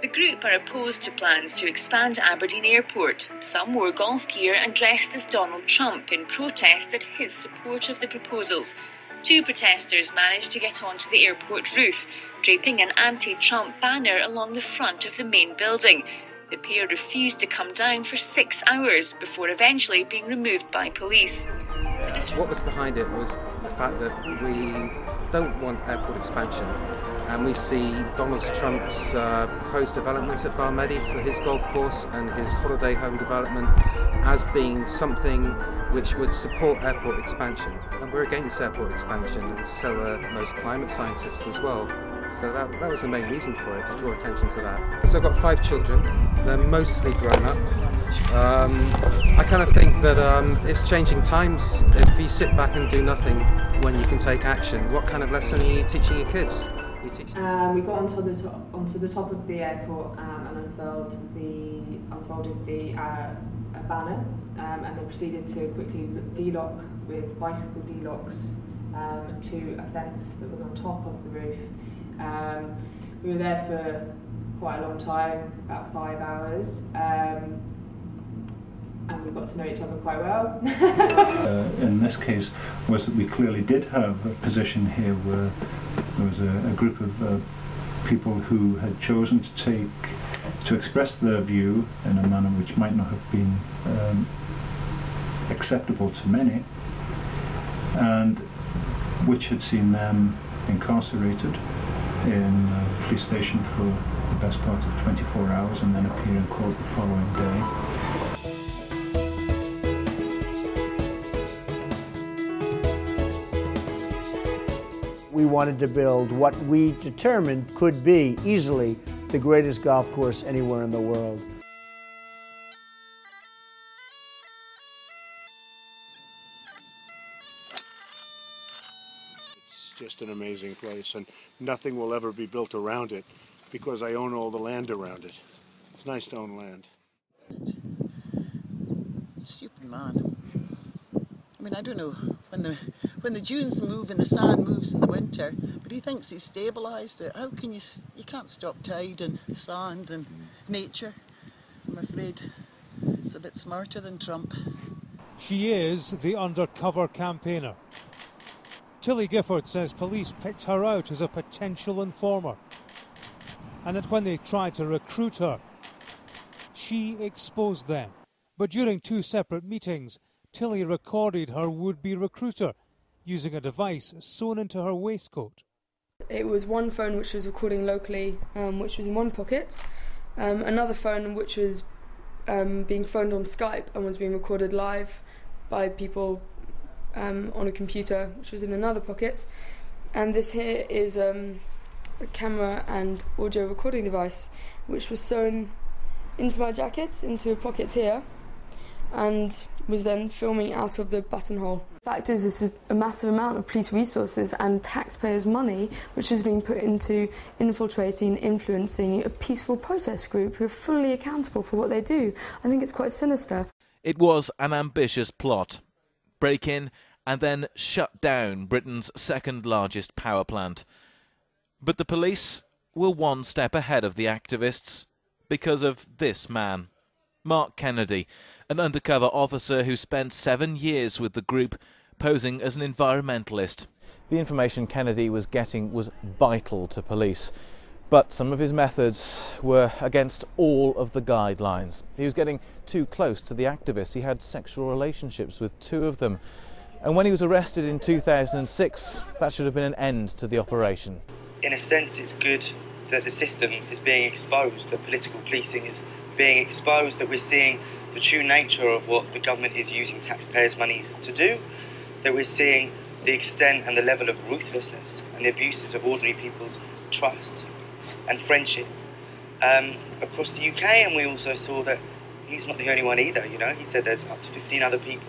The group are opposed to plans to expand Aberdeen Airport. Some wore golf gear and dressed as Donald Trump in protest at his support of the proposals. 2 protesters managed to get onto the airport roof, draping an anti-Trump banner along the front of the main building. The pair refused to come down for 6 hours before eventually being removed by police. What was behind it was the fact that we don't want airport expansion, and we see Donald Trump's proposed development at Valmedi for his golf course and his holiday home development as being something which would support airport expansion. And we're against airport expansion, and so are most climate scientists as well. So that was the main reason for it, to draw attention to that. So I've got 5 children. They're mostly grown up. I kind of think that it's changing times. If you sit back and do nothing when you can take action, what kind of lesson are you teaching your kids? We got onto the top of the airport and unfolded a banner, and then proceeded to quickly de-lock with bicycle de-locks to a fence that was on top of the roof. We were there for quite a long time, about 5 hours, and we got to know each other quite well. In this case was that we clearly did have a position here where there was a group of people who had chosen to express their view in a manner which might not have been acceptable to many, and which had seen them incarcerated in a police station for the best part of 24 hours and then appear in court the following day. We wanted to build what we determined could be easily the greatest golf course anywhere in the world. It's just an amazing place, and nothing will ever be built around it because I own all the land around it. It's nice to own land. Stupid man. I mean, I don't know, when the dunes move and the sand moves in the winter, but he thinks he's stabilised it. How can you can't stop tide and sand and nature. I'm afraid it's a bit smarter than Trump. She is the undercover campaigner. Tilly Gifford says police picked her out as a potential informer, and that when they tried to recruit her, she exposed them. But during 2 separate meetings, Tilly recorded her would-be recruiter using a device sewn into her waistcoat. It was one phone which was recording locally, which was in one pocket, another phone which was being phoned on Skype and was being recorded live by people on a computer, which was in another pocket, and this here is a camera and audio recording device which was sewn into my jacket, into a pocket here, and was then filming out of the buttonhole. The fact is, this is a massive amount of police resources and taxpayers' money which is being put into infiltrating, influencing a peaceful protest group who are fully accountable for what they do. I think it's quite sinister. It was an ambitious plot. Break in and then shut down Britain's second largest power plant. But the police were one step ahead of the activists because of this man, Mark Kennedy, an undercover officer who spent 7 years with the group, posing as an environmentalist. The information Kennedy was getting was vital to police, but some of his methods were against all of the guidelines. He was getting too close to the activists. He had sexual relationships with 2 of them. And when he was arrested in 2006, that should have been an end to the operation. In a sense, it's good that the system is being exposed, that political policing is being exposed, that we're seeing the true nature of what the government is using taxpayers' money to do, that we're seeing the extent and the level of ruthlessness and the abuses of ordinary people's trust and friendship across the UK. And we also saw that he's not the only one either, you know. He said there's up to 15 other people